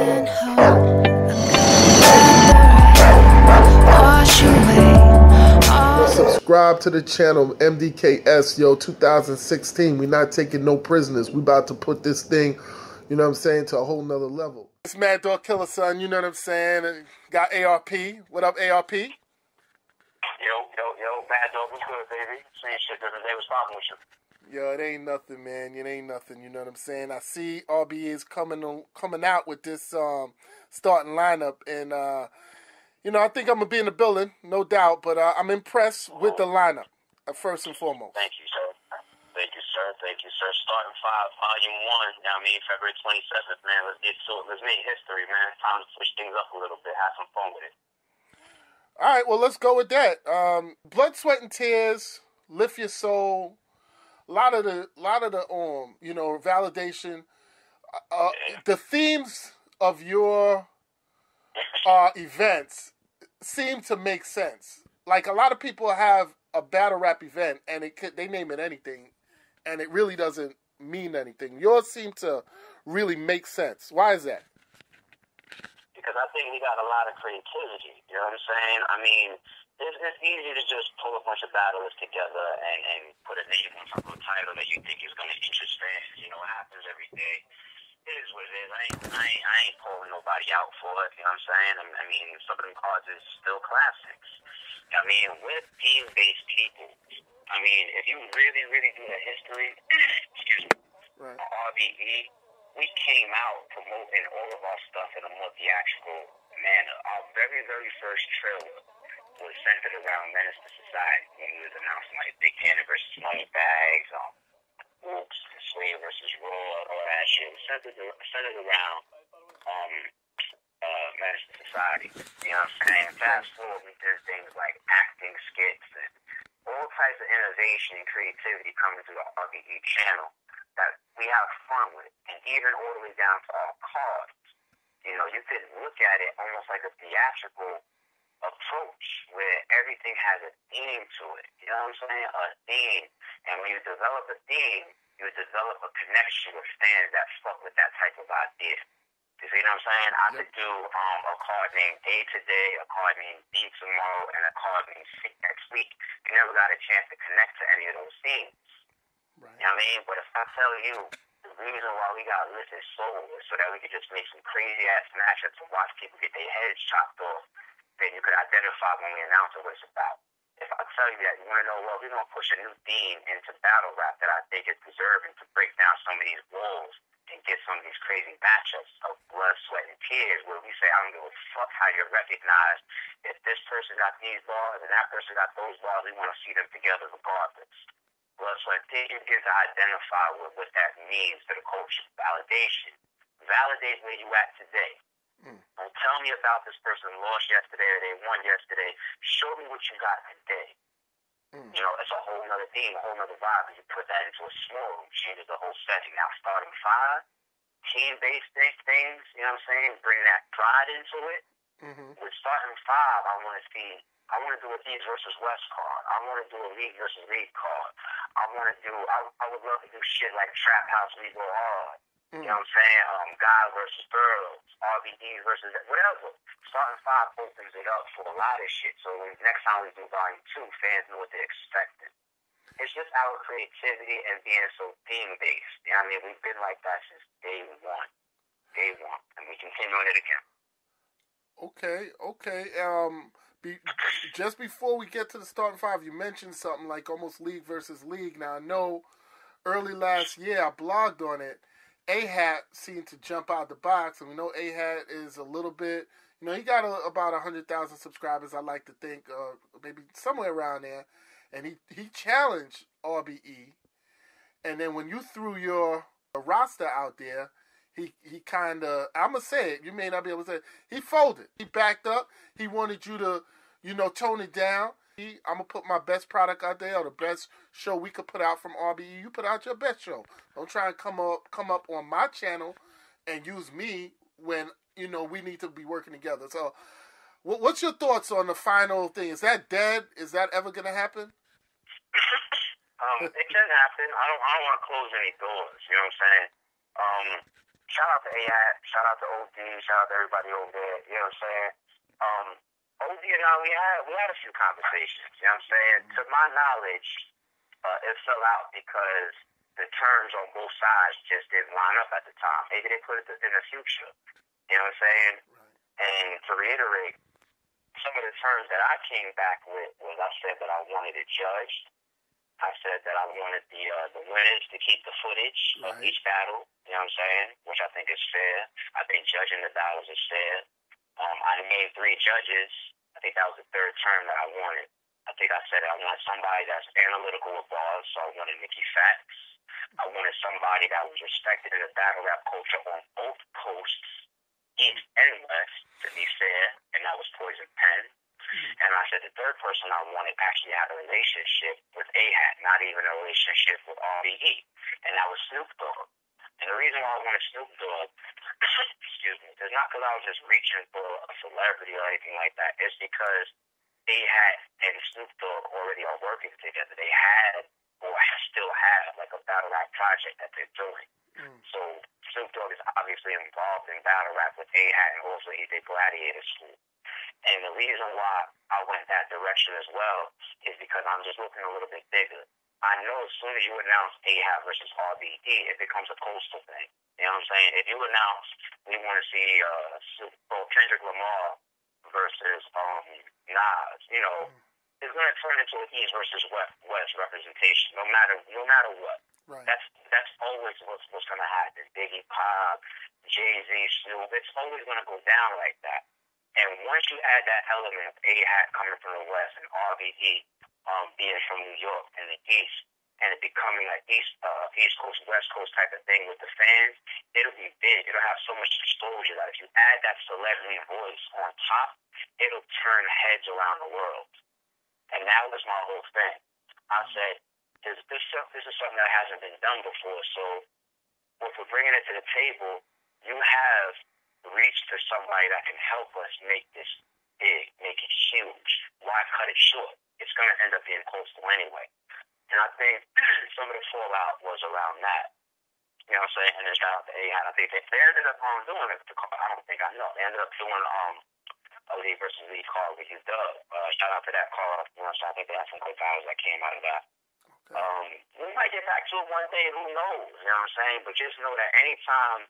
and hope wash away all. Subscribe to the channel, MDKS, 2016. We're not taking no prisoners. We about to put this thing, you know what I'm saying, to a whole nother level. It's MadDog Killer Son, you know what I'm saying? And got ARP. What up, ARP? Yo, MadDog, what's good, baby? Same shit the other day. What's poppin' with you? Yo, it ain't nothing, man. It ain't nothing, you know what I'm saying? I see RBE is coming out with this starting lineup, and you know, I think I'm gonna be in the building, no doubt, but I'm impressed with the lineup, first and foremost. Thank you, sir. Thank you, sir. Thank you, sir. Starting 5, Volume 1, February 27th, man. Let's get to it. Let's make history, man. Time to switch things up a little bit. Have some fun with it. All right, well, let's go with that. Blood, Sweat, and Tears, Lift Your Soul. A lot of the you know, validation. The themes of your events seem to make sense. Like, a lot of people have a battle rap event and they name it anything, and it really doesn't mean anything. Yours seem to really make sense. Why is that? Because I think we got a lot of creativity. You know what I'm saying? I mean, it's easy to just pull a bunch of battlers together and put a name on top of a title that you think is going to interest fans. You know, it happens every day. It is what it is. I ain't calling nobody out for it. You know what I'm saying? I mean, some of them cards is still classics. I mean, with team-based people, I mean, if you really, really do the history, excuse me, right, RBE, we came out promoting all of our stuff in a more theatrical manner. Our very, very first trailer was centered around Menace to Society when we was announcing like Big Cannon versus Moneybags, Oops, Slave versus Raw, all that shit. Centered around Menace to Society. You know what I'm saying? Fast forward, we did things like acting skits and all types of innovation and creativity coming through the RBE channel that we have fun with, and even all the way down to our cards. You know, you could look at it almost like a theatrical approach where everything has a theme to it. You know what I'm saying? A theme. And when you develop a theme, you develop a connection with fans that fuck with that type of idea. You see what I'm saying? I could do a card named A Today, a card named B Tomorrow, and a card named C next week. You never got a chance to connect to any of those themes. Right. You know what I mean? But if I tell you the reason why we got listed soul is so that we could just make some crazy-ass matchups and watch people get their heads chopped off, then you could identify when we announce what it's about. If I tell you that you want to know, well, we're going to push a new theme into battle rap that I think is deserving to break down some of these walls and get some of these crazy matchups of blood, sweat, and tears, where we say, I don't give a fuck how you're recognized. If this person got these bars and that person got those bars, we want to see them together regardless. Blood, sweat, and tears, you get to identify what that means to the culture. Validation. Validate where you at today. Don't tell me about this person lost yesterday or they won yesterday. Show me what you got today. You know, it's a whole nother theme, a whole nother vibe. And you put that into a small room, changes the whole setting. Now, starting 5, team-based things, you know what I'm saying? Bring that pride into it. With starting 5, I want to do a East versus West card. I want to do a League versus League card. I would love to do shit like Trap House, We Go Hard. You know what I'm saying? Guys versus girls, RBE versus whatever. Starting 5 opens it up for a lot of shit. So next time we do Volume 2, fans know what they're expecting. It's just our creativity and being so theme-based. You know what I mean? We've been like that since day one. And we continue on it again. Okay. Just before we get to the starting 5, you mentioned something like almost League versus League. Now, I know early last year I blogged on it. A-Hat seemed to jump out the box, and we know A-Hat is a little bit, you know, he got about 100,000 subscribers, I like to think, maybe somewhere around there, and he challenged RBE, and then when you threw your roster out there, he kind of, I'm going to say it, you may not be able to say it, he folded. He backed up. He wanted you to, you know, tone it down. I'm going to put my best product out there, or the best show we could put out from RBE. You put out your best show. Don't try and come up on my channel and use me when, you know, we need to be working together. So what's your thoughts on the final thing? Is that dead? Is that ever going to happen? It can happen. I don't want to close any doors. You know what I'm saying? shout out to ARP, shout out to OD, shout out to everybody over there. You know what I'm saying? OD and I, we had a few conversations. You know what I'm saying? To my knowledge, it fell out because the terms on both sides just didn't line up at the time. Maybe they put it in the future. You know what I'm saying? Right. And to reiterate, some of the terms that I came back with was I said that I wanted it judged. I said that I wanted the winners to keep the footage of each battle. You know what I'm saying? Which I think is fair. I think judging the battles is fair. I named 3 judges. I think that was the 3rd term that I wanted. I think I said I want somebody that's analytical with bars, so I wanted Nikki Fax. I wanted somebody that was respected in the battle rap culture on both coasts, East and West, to be fair, and that was Poison Pen. And I said the 3rd person I wanted actually had a relationship with AHAT, not even a relationship with RBE, and that was Snoop Dogg. And the reason why I wanted Snoop Dogg, excuse me, is not because I was just reaching for a celebrity or anything like that. It's because AHAT and Snoop Dogg already are working together. They had or still have like a battle rap project that they're doing. So Snoop Dogg is obviously involved in battle rap with AHAT, and also he did Gladiator School. And the reason why I went that direction as well is because I'm just looking a little bit bigger. I know as soon as you announce AHAT versus RBE, it becomes a coastal thing. You know what I'm saying? If you announce we want to see Kendrick Lamar versus Nas, you know, it's going to turn into an East versus West representation, no matter what. Right. That's always what's going to happen. Biggie, Pop, Jay-Z, Snoop, it's always going to go down like that. And once you add that element of AHAT coming from the West and RBE being from New York and the East, and it becoming an East Coast, West Coast type of thing with the fans, it'll be big. It'll have so much exposure that if you add that celebrity voice on top, it'll turn heads around the world. And that was my whole thing. I said, this is something that hasn't been done before, so if we're bringing it to the table, you have reach to somebody that can help us make this big, make it huge. Why cut it short? It's going to end up being coastal anyway. And I think some of the fallout was around that. You know what I'm saying? And then shout out to AHAT. I think they ended up doing it. I don't think I know. They ended up doing a Lee versus Lee card with you, Doug. Shout out to that card. You know, so I think they had some good battles that came out of that. Okay. We might get back to it one day. Who knows? You know what I'm saying? But just know that anytime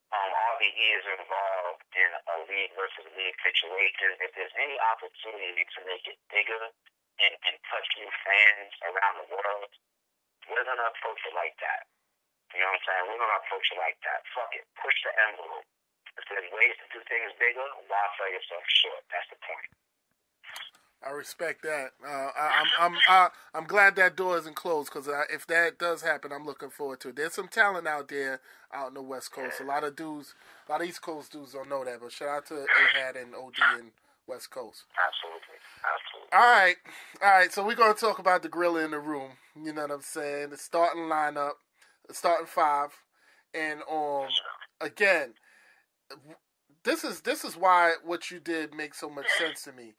RBE is involved in a league versus league situation, if there's any opportunity to make it bigger and touch new fans around the world, we're going to approach it like that. You know what I'm saying? We're going to approach it like that. Fuck it. Push the envelope. If there's ways to do things bigger, why sell yourself short? That's the point. I respect that. I'm glad that door isn't closed, because if that does happen, I'm looking forward to it. There's some talent out there out in the West Coast. A lot of East Coast dudes don't know that, but shout out to AHAT and OD and West Coast. Absolutely. All right. So we're gonna talk about the gorilla in the room. You know what I'm saying? The starting lineup, the starting 5, and again, this is why what you did makes so much sense to me.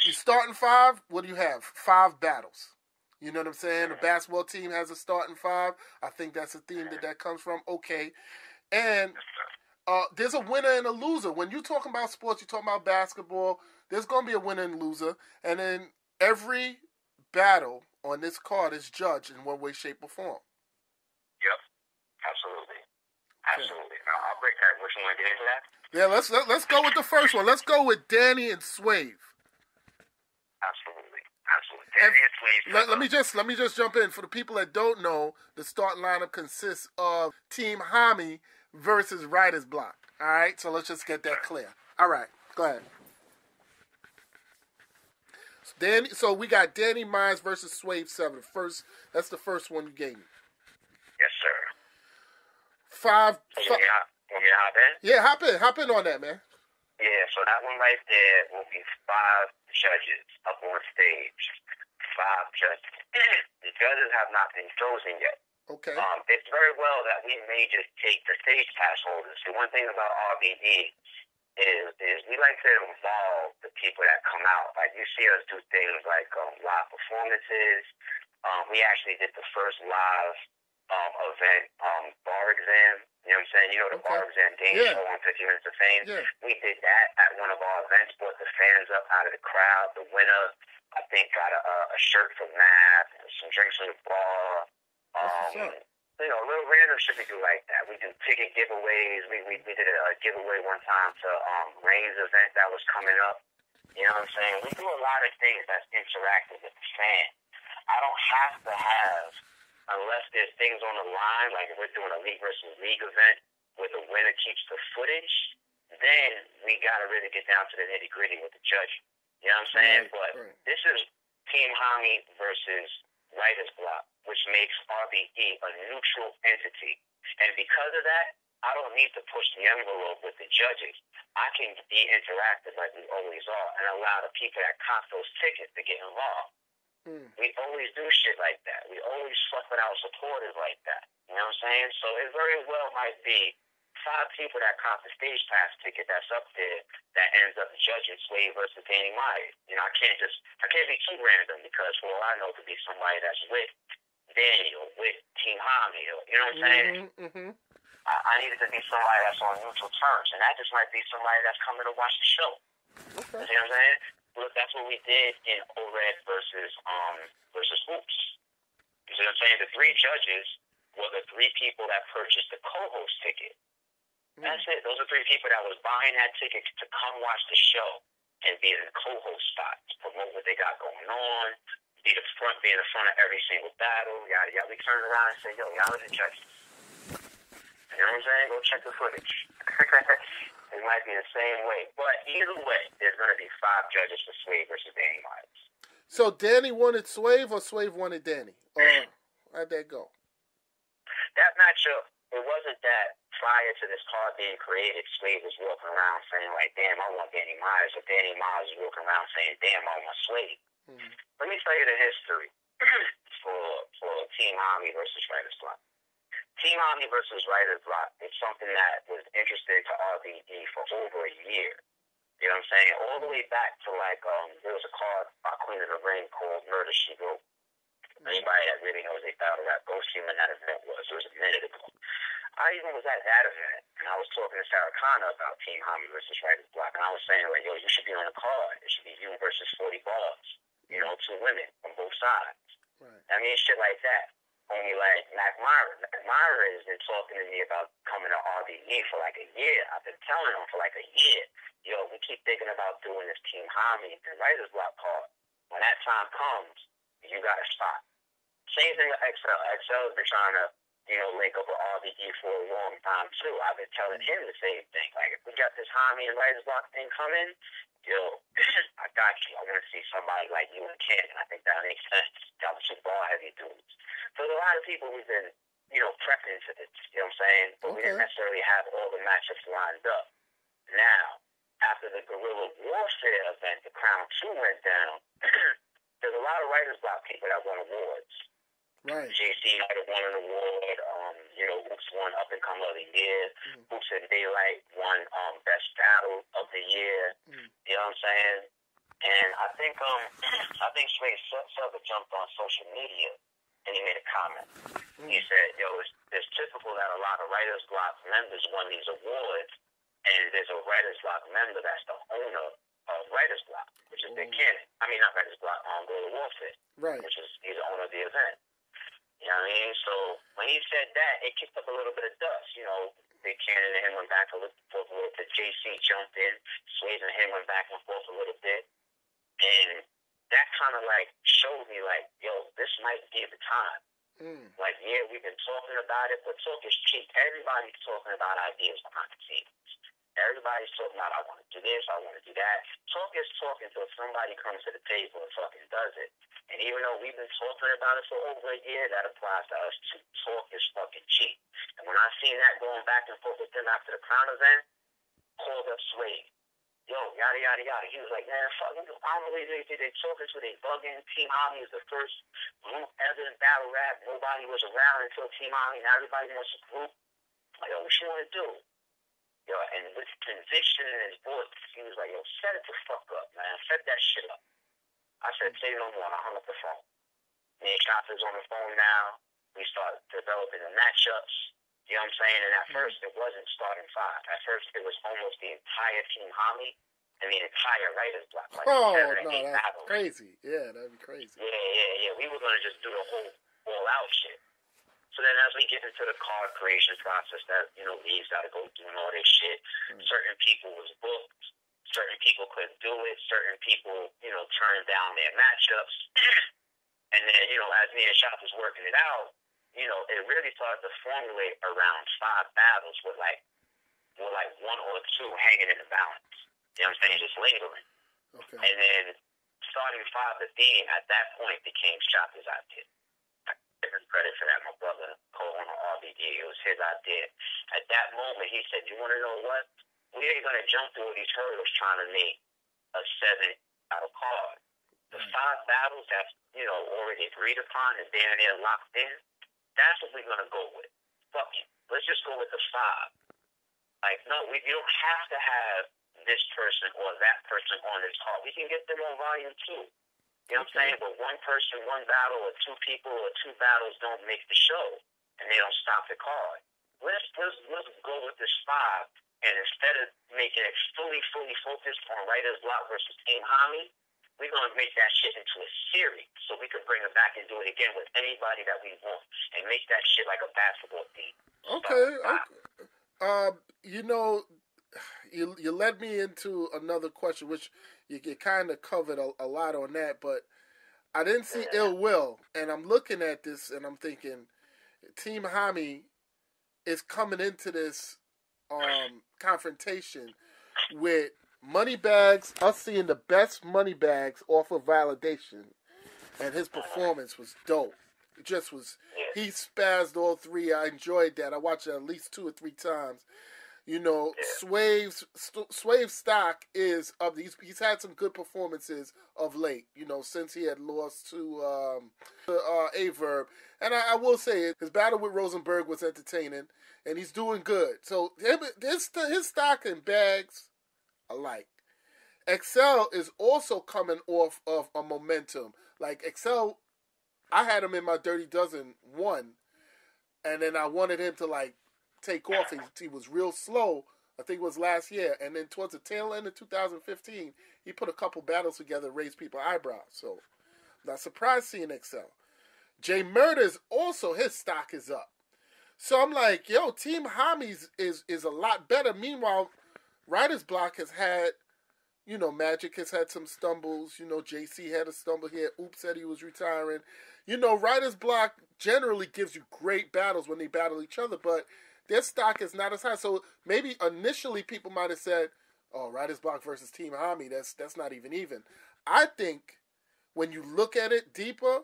You starting 5. What do you have? 5 battles. You know what I'm saying? The basketball team has a starting 5. I think that's a theme that comes from. Okay, and there's a winner and a loser. When you're talking about sports, you're talking about basketball. There's going to be a winner and loser, and then every battle on this card is judged in one way, shape, or form. Yep, absolutely. Now, I'll break that. Which one? Get into that? Yeah, let's go with the first one. Let's go with Danny and Swave. Absolutely. Danny and Swave. Let me just jump in. For the people that don't know, the starting lineup consists of Team Hami versus Writer's Block. All right, so let's just get that clear. All right, go ahead. So we got Danny Mines versus Swave 7. That's the first one you gave me. Yes, sir. 5. Yeah, hop in on that, man. Yeah, so that one right there will be 5 judges up on stage. 5 judges. The judges have not been chosen yet. Okay. It's very well that we may just take the stage pass holders. The one thing about RBE is we like to involve the people that come out. Like, you see us do things like live performances. We actually did the first live event bar exam You know what I'm saying? You know the Barbs and Dane show on 50 Minutes of Fame? Yeah. We did that at one of our events, brought the fans up out of the crowd. The winner, I think, got a shirt from Math, some drinks from the bar. You know, a little random shit we do like that. We do ticket giveaways. We did a giveaway one time to Rain's event that was coming up. You know what I'm saying? We do a lot of things that's interactive with the fan. I don't have to have, unless there's things on the line, like if we're doing a league versus league event where the winner keeps the footage, then we got to really get down to the nitty gritty with the judging. You know what I'm saying? But this is Team Hami versus Writer's Block, which makes RBE a neutral entity. And because of that, I don't need to push the envelope with the judges. I can be interactive like we always are and allow the people that cop those tickets to get involved. We always do shit like that. We always fuck with our supporters like that. You know what I'm saying? So it very well might be 5 people that cop the stage pass ticket that's up there that ends up judging Slade versus Danny Myers. You know, I can't be too random because for all I know, it could be somebody that's with Danny or with Team Hami or, you know what I'm saying? I needed to be somebody that's on neutral terms, and that just might be somebody that's coming to watch the show. You know what I'm saying? Look, that's what we did in ORED versus Hoops. You see what I'm saying? The 3 judges were the 3 people that purchased the co-host ticket. That's it. Those are 3 people that was buying that ticket to come watch the show and be in the co-host spot, to promote what they got going on, be in the front of every single battle, yada yada. We turned around and said, yo, y'all are the judges. You know what I'm saying? Go check the footage. It might be the same way. But either way, there's going to be 5 judges for Swave versus Danny Myers. So Danny wanted Swave or Swave wanted Danny? Or how'd that go? That matchup, it wasn't that prior to this card being created, Swave was walking around saying, like, damn, I want Danny Myers. Or Danny Myers was walking around saying, damn, I want Swave. Let me tell you the history for Team Hami versus Writer's Block. Team Hami versus Writer's Block is something that was interesting to RBE for over a year. You know what I'm saying? All the way back to, like, there was a card by Queen of the Ring called Murder, She Wrote. Anybody that really knows they battle rap, go see when that event was. It was a minute ago. I even was at that event, and I was talking to Sarah Connor about Team Hami versus Writer's Block, and I was saying, like, yo, you should be on the card. It should be you versus 40 bars. You know, 2 women from both sides. I mean, shit like that. Only like Mac Myra has been talking to me about coming to RBE for like a year. I've been telling him for like a year, yo, we keep thinking about doing this Team Hami and Writer's Block card. When that time comes, you got to stop. Same thing with XL. XL has been trying to, you know, link up with RBE for a long time too. I've been telling him the same thing. Like, if we got this Hami and Writer's Block thing coming, yo, I got you. I want to see somebody like you and Ken, and I think that makes sense. Y'all are 2 ball-heavy dudes. So a lot of people we've been, you know, prepping for this, you know what I'm saying? But we didn't necessarily have all the matchups lined up. Now, after the Guerrilla Warfare event, the Crown 2 went down, there's a lot of Writer's Block people that won awards. JC might have won an award. You know, Hoops won Up and Come of the Year. Hoops and Daylight won Best Battle of the Year. You know what I'm saying? And I think Sway Silver jumped on social media and he made a comment. He said, yo, it's typical that a lot of Writer's Block members won these awards, and there's a Writer's Block member that's the owner of Writer's Block, which is Big Cannon. I mean, not Writer's Block, Guerrilla Warfare, which is, he's the owner of the event. You know what I mean? So when he said that, it kicked up a little bit of dust. You know, Big Cannon and him went back and forth a little bit. JC jumped in. Swayze and him went back and forth a little bit. And that kind of, like, showed me, like, yo, this might be the time. Like, yeah, we've been talking about it, but talk is cheap. Everybody's talking about ideas behind the scenes. Everybody's talking about, I want to do this, I want to do that. Talk is talking until somebody comes to the table and fucking does it. And even though we've been talking about it for over a year, that applies to us too. Talk is fucking cheap. And when I seen that going back and forth with them after the Crown event, called up Sway. Yo, yada, yada, yada. He was like, man, fuck, I don't believe they talking to they bugging. Team Hami is the first group ever in battle rap. Nobody was around until Team Hami. Now everybody wants a group. Like, yo, what you want to do? Yo, and with conviction in his voice, he was like, yo, set it the fuck up, man. Set that shit up. I said, say no more. I hung up the phone. Me and Chopper's on the phone now. We start developing the matchups. You know what I'm saying? And at first, it wasn't starting five. At first, it was almost the entire Team Hami and the entire writer's block. Like Oh, 7 or no, 8 that's battles. crazy. Yeah, that'd be crazy. Yeah. We were going to just do the whole all-out shit. So then as we get into the card creation process that, leagues got to go through and all this shit, certain people was booked. Certain people couldn't do it. Certain people, turned down their matchups. And then, as me and Shop was working it out, it really started to formulate around 5 battles with like 1 or 2 hanging in the balance. You know what I'm saying? Just labeling. Okay. And then starting 5 the theme at that point became Shop's idea. I give him credit for that, my brother, co-owner RBE. It was his idea. At that moment, he said, "You want to know what? We ain't going to jump through these hurdles trying to make a 7-battle card. The 5 battles that's, already agreed upon and they're locked in, that's what we're going to go with. Fuck it. Let's just go with the 5. Like, no, you don't have to have this person or that person on this card. We can get them on volume 2. You know what I'm saying? But 1 person, 1 battle, or 2 people, or 2 battles don't make the show, and they don't stop the card. Let's go with this 5, and instead of making it fully focused on Writer's Block versus Team Hami, we're going to make that shit into a series so we can bring it back and do it again with anybody that we want and make that shit like a basketball team." Okay. You led me into another question, which you kind of covered a lot on that, but I didn't see Ill Will, and I'm looking at this and I'm thinking, Team Hami is coming into this confrontation with Moneybags, us seeing the best Moneybags off of Validation, and his performance was dope. It just was, he spazzed all 3. I enjoyed that. I watched it at least 2 or 3 times. Swave's stock is up. He's had some good performances of late, since he had lost to Averb. And I will say, his battle with Rosenberg was entertaining, and he's doing good. So his stock and bags alike. Excel is also coming off of a momentum. Like, Excel, I had him in my Dirty Dozen 1, and then I wanted him to, take off. He was real slow, I think it was last year. And then towards the tail end of 2015, he put a couple battles together, raised people's eyebrows. So, I'm not surprised seeing Excel. Jay Murder's also, his stock is up. So, I'm like, yo, Team Hami's is a lot better. Meanwhile, Writer's Block has had, Magic has had some stumbles. JC had a stumble here. Oops said he was retiring. Writer's Block generally gives you great battles when they battle each other, but their stock is not as high. So maybe initially people might have said, "Oh, Writer's Block versus Team Hami, that's not even." I think when you look at it deeper,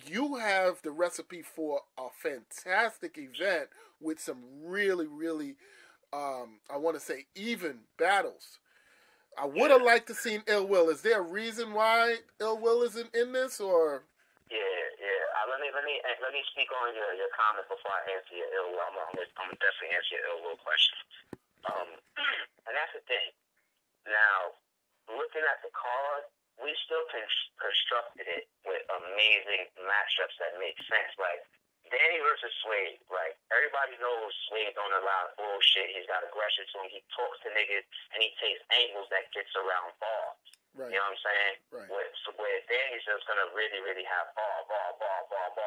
you have the recipe for a fantastic event with some really, really, I want to say, even battles. I would have liked to seen Ill Will. Is there a reason why Ill Will isn't in this, or? Yeah. Let me speak on your comment before I answer your Ill Will. I'm gonna definitely answer your Ill Will question. And that's the thing. Now, looking at the card, we still constructed it with amazing matchups that make sense. Like Danny versus Swade. Like, everybody knows Swade don't allow bullshit. He's got aggression to him. He talks to niggas and he takes angles that gets around bars. Right. You know what I'm saying? Right. Where Danny's just going to really, really have ball.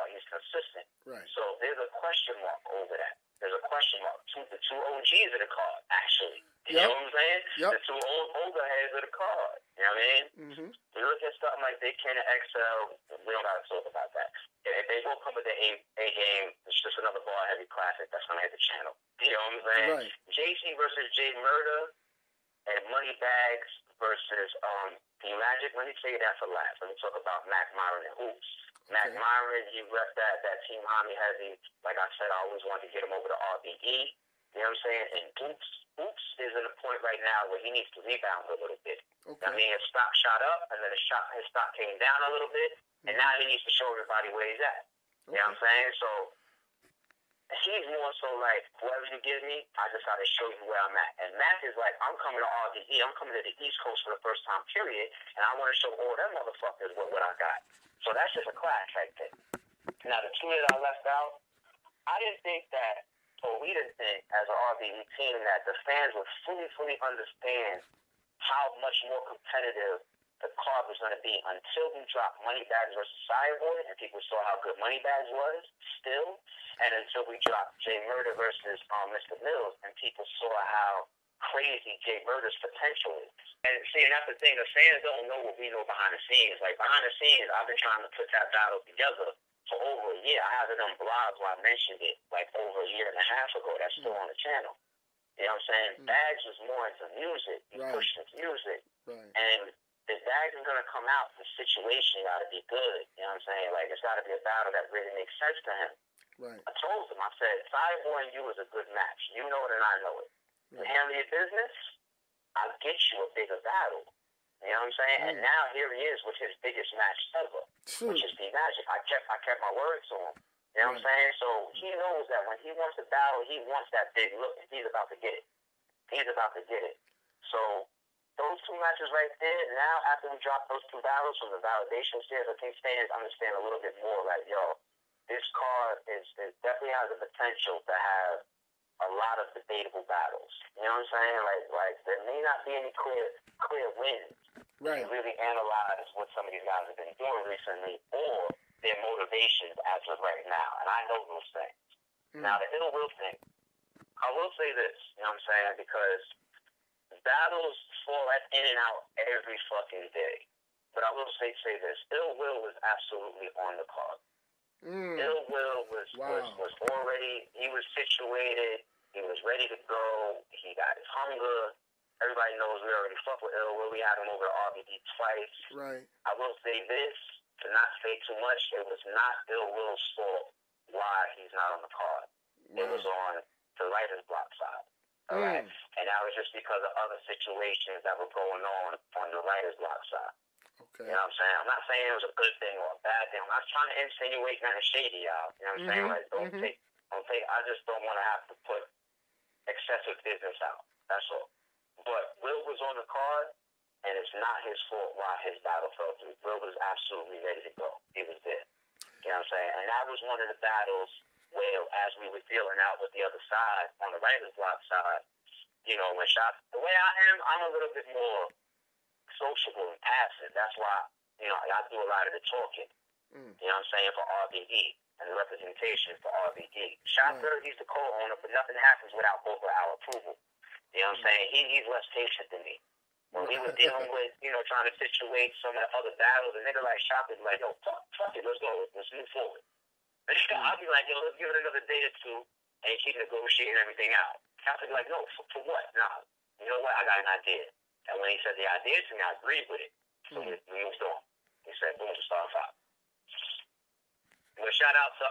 He's consistent. Right. So there's a question mark over that. There's a question mark. The 2 OGs of the card, actually. You know what I'm saying? Yep. The 2 older heads of the card. You know what I mean? Mm-hmm. We look at something like Big Ken and XL, we don't got to talk about that. If they both come with the A game, it's just another bar-heavy classic that's going to hit the channel. You know what I'm saying? Right. JC versus J Murder and Moneybags versus Magic. Let me say that for last. Let me talk about Mac Myron and Hoops. Mac Myron, he repped that Team Hami heavy. Like I said, I always wanted to get him over to RBE. You know what I'm saying? And Hoops is at a point right now where he needs to rebound a little bit. Okay. I mean, his stock shot up, and then his stock came down a little bit, and now he needs to show everybody where he's at. You know what I'm saying? So he's more so like, whoever you give me, I just got to show you where I'm at. And Mac is like, I'm coming to RBE. I'm coming to the East Coast for the first time, period, and I want to show all them motherfuckers what I got. So that's just a clash right there. Now, the 2 that I left out, I didn't think that So we didn't think, as an RBE team, that the fans would fully understand how much more competitive the card was going to be until we dropped Moneybags versus Cyborg, and people saw how good Moneybags was still, and until we dropped Jay Murder versus Mr. Mills, and people saw how crazy Jay Murder's potential is. And see, and that's the thing, the fans don't know what we know behind the scenes. Like, behind the scenes, I've been trying to put that battle together for over a year. I have it on blogs where I mentioned it, like, over a year and a half ago. That's still on the channel. You know what I'm saying? Bags was more into music. He pushed into music. And if Bags is going to come out, the situation got to be good. You know what I'm saying? Like, it's got to be a battle that really makes sense to him. I told him, I said, Cyborg and you is a good match. You know it and I know it. You handle your business, I'll get you a bigger battle. You know what I'm saying? And now here he is with his biggest match ever, which is the Magic. I kept my word to him. You know what I'm saying? So he knows that when he wants to battle, he wants that big look, and he's about to get it. He's about to get it. So those two matches right there, now after we drop those two battles from the validation stage, I think fans understand a little bit more, like, yo, this card is definitely has the potential to have a lot of debatable battles. You know what I'm saying? Like there may not be any clear wins. To really analyze what some of these guys have been doing recently or their motivations as of right now. And I know those things. Now, the Ill Will thing, I will say this, you know what I'm saying? Because battles fall in and out every fucking day. But I will say this. Ill Will was absolutely on the card. Ill Will was already, he was situated, he was ready to go, he got his hunger. Everybody knows we already fuck with Ill Will. We had him over to RBE twice. I will say this, to not say too much, it was not Ill Will's fault why he's not on the card. It was on the writer's block side. Alright? And that was just because of other situations that were going on the writer's block side. You know what I'm saying? I'm not saying it was a good thing or a bad thing. I'm not trying to insinuate nothing shady out. You know what I'm saying? Like, don't take, I just don't want to have to put excessive business out. That's all. But Will was on the card, and it's not his fault why his battle fell through. Will was absolutely ready to go. He was there. You know what I'm saying? And that was one of the battles where, as we were feeling out with the other side, on the writer's block side, you know, when shots, the way I am, I'm a little bit more sociable and passive. That's why, you know, I do a lot of the talking. You know what I'm saying? For RBE and the representation for RBE. Shopper, he's the co-owner, but nothing happens without both of our approval. You know what I'm saying? He's less patient than me. When we were dealing with, you know, trying to situate some of the other battles, and nigga like Shopper's like, yo, fuck it, let's go. Let's move forward. And I'll be like, yo, let's give it another day or two and keep negotiating everything out. Shopper's like, no, for what? Nah, you know what? I got an idea. And when he said the idea to me, I agreed with it. So we moved on. He said, boom, to start off. Well, shout out to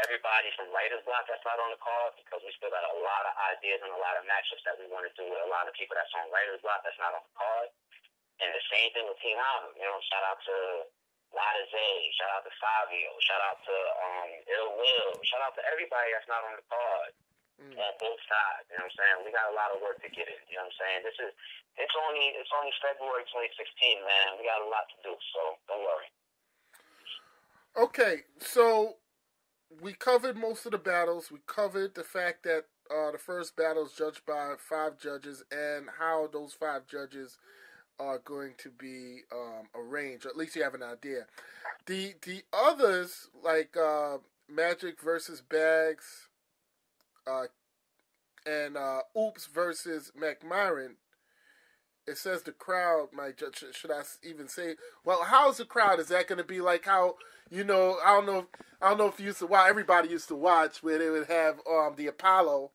everybody from Writer's Block that's not on the card, because we still got a lot of ideas and a lot of matchups that we want to do with a lot of people that's on Writer's Block that's not on the card. And the same thing with Team Album. You know, shout out to Lada Zay, shout out to Fabio, shout out to Ill Will, shout out to everybody that's not on the card on both sides. You know what I'm saying? We got a lot of work to get in. You know what I'm saying? It's only February 2016, man. We got a lot to do, so don't worry. Okay, so we covered most of the battles. We covered the fact that the first battle is judged by 5 judges and how those 5 judges are going to be arranged. Or at least you have an idea. The others, like Magic versus Bags and Oops versus McMyron, it says the crowd might judge. Should I even say? Well, how's the crowd? Is that going to be like how, you know? I don't know if you used to watch. Everybody used to watch where they would have the Apollo,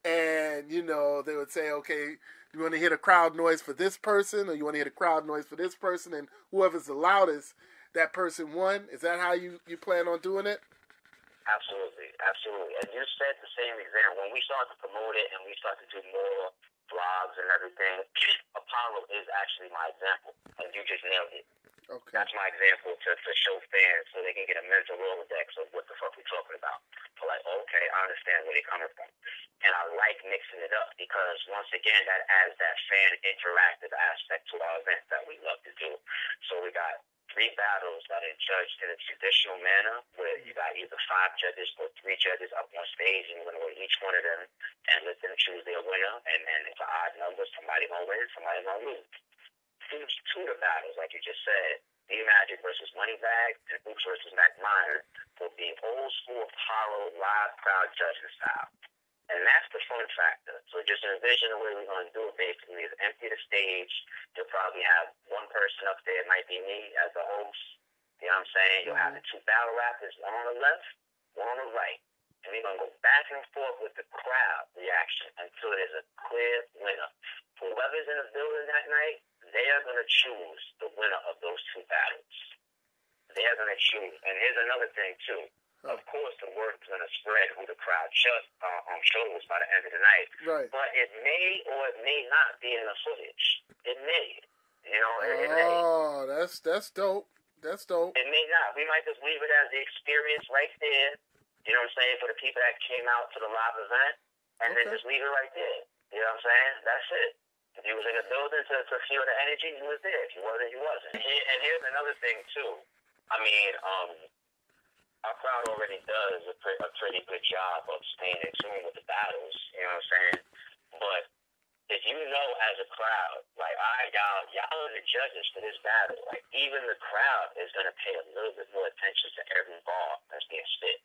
and you know they would say, okay, you want to hear the crowd noise for this person, or you want to hear the crowd noise for this person, and whoever's the loudest, that person won. Is that how you plan on doing it? Absolutely. And you said the same example when we started to promote it, and we started to do more vlogs and everything. Apollo is actually my example, and you just nailed it. Okay. That's my example to show fans so they can get a mental Rolodex of what the fuck we're talking about. So like, okay, I understand where they're coming from. And I like mixing it up because, once again, that adds that fan interactive aspect to our events that we love to do. So we got 3 battles that are judged in a traditional manner, where you got either 5 judges or 3 judges up on stage, and you're going to go to each one of them and let them choose their winner, and it's an odd number. Somebody going to win, somebody going to lose. Who's 2 of the battles, like you just said, D-Magic versus Moneybag and Hoops versus Mac Minor, will be old school, hollow, live crowd judging style. And that's the fun factor. So just envision the way we're going to do it basically is empty the stage. You'll probably have one person up there, it might be me as the host. You know what I'm saying? You'll have the 2 battle rappers, one on the left, one on the right. And we're going to go back and forth with the crowd reaction until there's a clear winner. Whoever's in the building that night, they are going to choose the winner of those 2 battles. They are going to choose. And here's another thing, too. Of course, the word is going to spread who the crowd chose by the end of the night. Right. But it may or it may not be in the footage. It may. You know, it may. Oh, that's dope. That's dope. It may not. We might just leave it as the experience right there. You know what I'm saying? For the people that came out to the live event. And then just leave it right there. You know what I'm saying? That's it. If you was in the building to feel the energy, you was there. If you wasn't, you wasn't. And here's another thing, too. I mean, our crowd already does a pretty good job of staying in tune with the battles, you know what I'm saying? But if you know as a crowd, like, all right, y'all are the judges for this battle. Like, even the crowd is going to pay a little bit more attention to every bar that's being spit.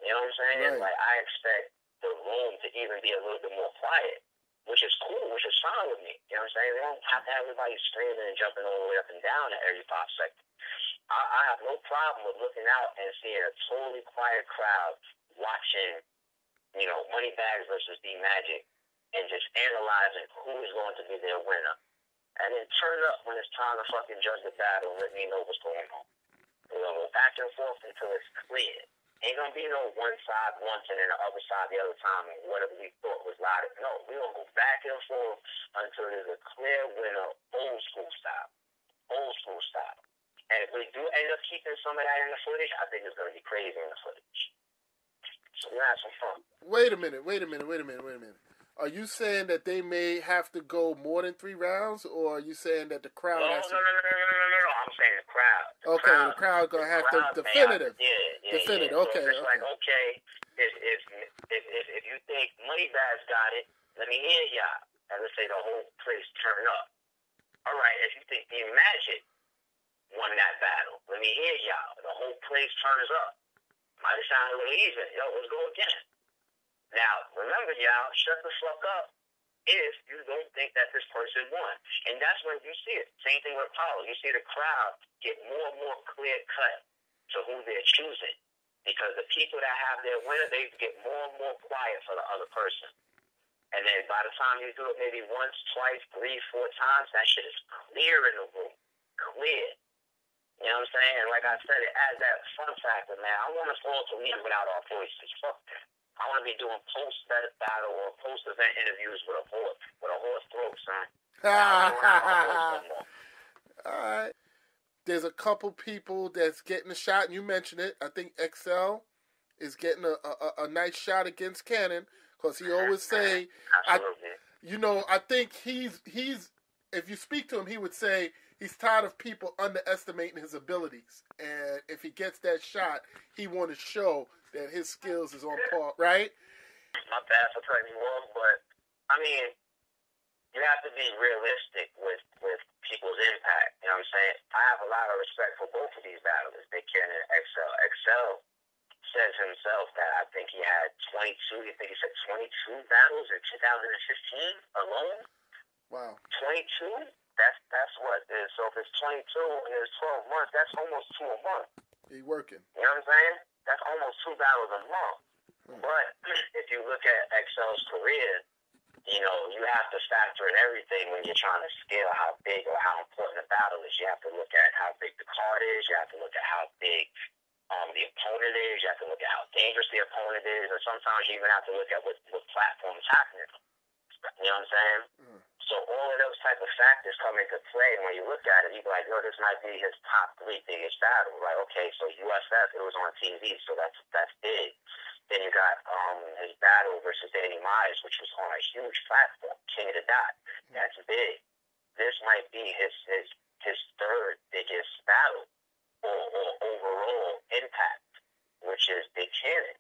You know what I'm saying? Right. Like, I expect the room to even be a little bit more quiet, which is cool, which is fine with me. You know what I'm saying? They don't have to have everybody screaming and jumping all the way up and down at every 5 seconds. I have no problem with looking out and seeing a totally quiet crowd watching, you know, Moneybags versus D-Magic and just analyzing who is going to be their winner. And then turn up when it's time to fucking judge the battle and let me know what's going on. We're going to go back and forth until it's clear. Ain't going to be no one side once and then the other side the other time and whatever we thought was loud. No, we're going to go back and forth until there's a clear winner, old school style. Old school style. And if we do end up keeping some of that in the footage, I think it's going to be crazy in the footage. So we're going to have some fun. Wait a minute. Are you saying that they may have to go more than 3 rounds, or are you saying that the crowd has to... No. I'm saying the crowd. The crowd going to have to... Definitive. Definitive, yeah. okay. So it's like, okay, if you think Moneybags got it, let me hear y'all. And let's say the whole place turn up. All right, if you think the Magic won that battle, let me hear y'all. The whole place turns up. Might have sounded a little even. Yo, let's go again. Now, remember, y'all, shut the fuck up if you don't think that this person won. And that's when you see it. Same thing with Apollo. You see the crowd get more and more clear cut to who they're choosing. Because the people that have their winner, they get more and more quiet for the other person. And then by the time you do it maybe once, twice, 3, 4 times, that shit is clear in the room. Clear. You know what I'm saying? And like I said, it adds that fun factor, man. I want us all to leave without our voices. Fuck that. I want to be doing post-battle or post-event interviews with a horse throat, son. All right. There's a couple people that's getting a shot, and you mentioned it. I think XL is getting a nice shot against Cannon, because he always say, I think he's if you speak to him, he would say he's tired of people underestimating his abilities. And if he gets that shot, he want to show that his skills is on par, right? My bad for cutting you off, but, I mean, you have to be realistic with people's impact. You know what I'm saying? I have a lot of respect for both of these battlers, Big Cannon and XL. XL says himself that I think he had 22 battles in 2015 alone. Wow. 22? That's what it is. So if it's 22 and it's 12 months, that's almost 2 a month. He working. You know what I'm saying? That's almost 2 battles a month. But if you look at XL's career, you know, you have to factor in everything when you're trying to scale how big or how important a battle is. You have to look at how big the card is. You have to look at how big the opponent is. You have to look at how dangerous the opponent is. And sometimes you even have to look at what platform is happening. You know what I'm saying? So all of those type of factors come into play. And when you look at it, you be like, yo, this might be his top 3 biggest battle. Right? Okay, so USF, it was on TV, so that's big. Then you got his battle versus Danny Myers, which was on a huge platform, King of the Dot. That's big. This might be his his third biggest battle or overall impact, which is Big Cannon.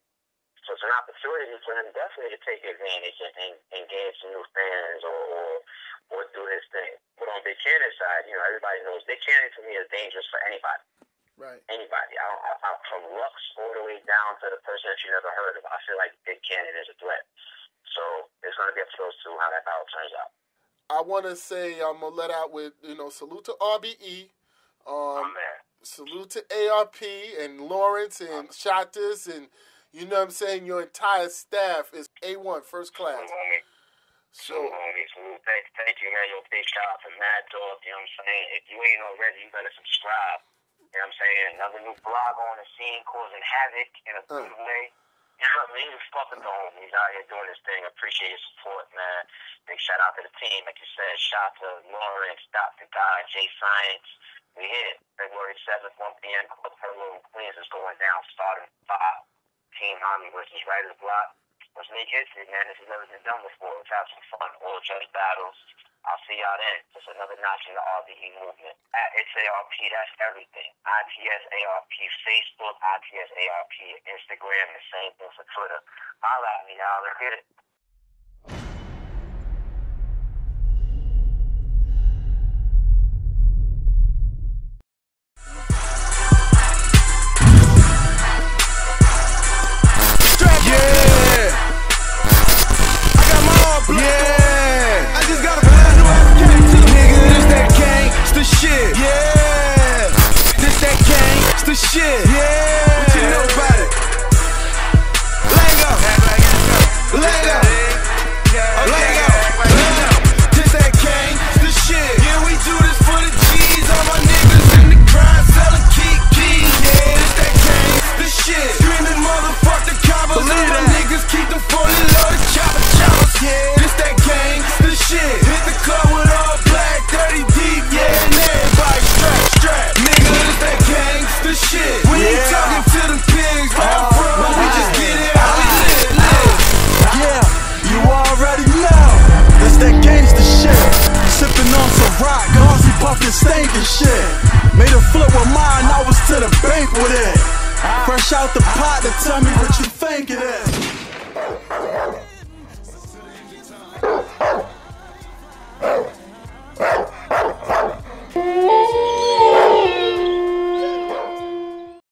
So it's an opportunity for him definitely to take advantage and gain some new fans or do his thing. But on Big Cannon's side, you know, everybody knows Big Cannon to me is dangerous for anybody. Right. Anybody. From Lux all the way down to the person that you never heard of. I feel like Big Cannon is a threat. So it's going to be up to those two how that battle turns out. I want to say I'm going to let out with, you know, salute to RBE. Salute to ARP and Lawrence and Shotters and, you know what I'm saying, your entire staff is A1, first class. So, thank you, man. Yo, big shout out to MadDog, you know what I'm saying? If you ain't already, you better subscribe. You know what I'm saying? Another new blogger on the scene causing havoc in a good way. You know what I mean? Fucking the homies out here doing this thing. Appreciate your support, man. Big shout out to the team, like you said. Shout to Lawrence, Dr. Guy, J Science. We here. February 7th, 1 p.m. Club Hello in Queens is going down. Starting 5. Team Homie versus Writer's Block. Let's make history, man. This has never been done before. Let's have some fun. All judge battles. I'll see y'all then. Just another notch in the RBE movement. It's ARP, that's everything. ITS ARP Facebook, ITS ARP Instagram, the same thing for Twitter. Holla at me, y'all. Let's get it. Shit, yeah. What you know about it? Lego, Lego, Lego. This that gang, the shit. Yeah, we do this for the G's. All my niggas in the grind selling keys. Yeah, this that gang, the shit. Screaming motherfucker combos. All my niggas keep them fully loaded choppers. Yeah, this that gang, the shit. Hit the club with all black, 30 deep. Yeah, and everybody strap. Nigga, this that gang. The shit. We ain't talking to the pigs, but we just get it how we live. Yeah, you already know. That's that gangsta shit. Sipping on some rock, glossy puffin' stinking shit. Made a flip with mine, I was to the bank with it. Fresh out the pot to tell me what you think it is.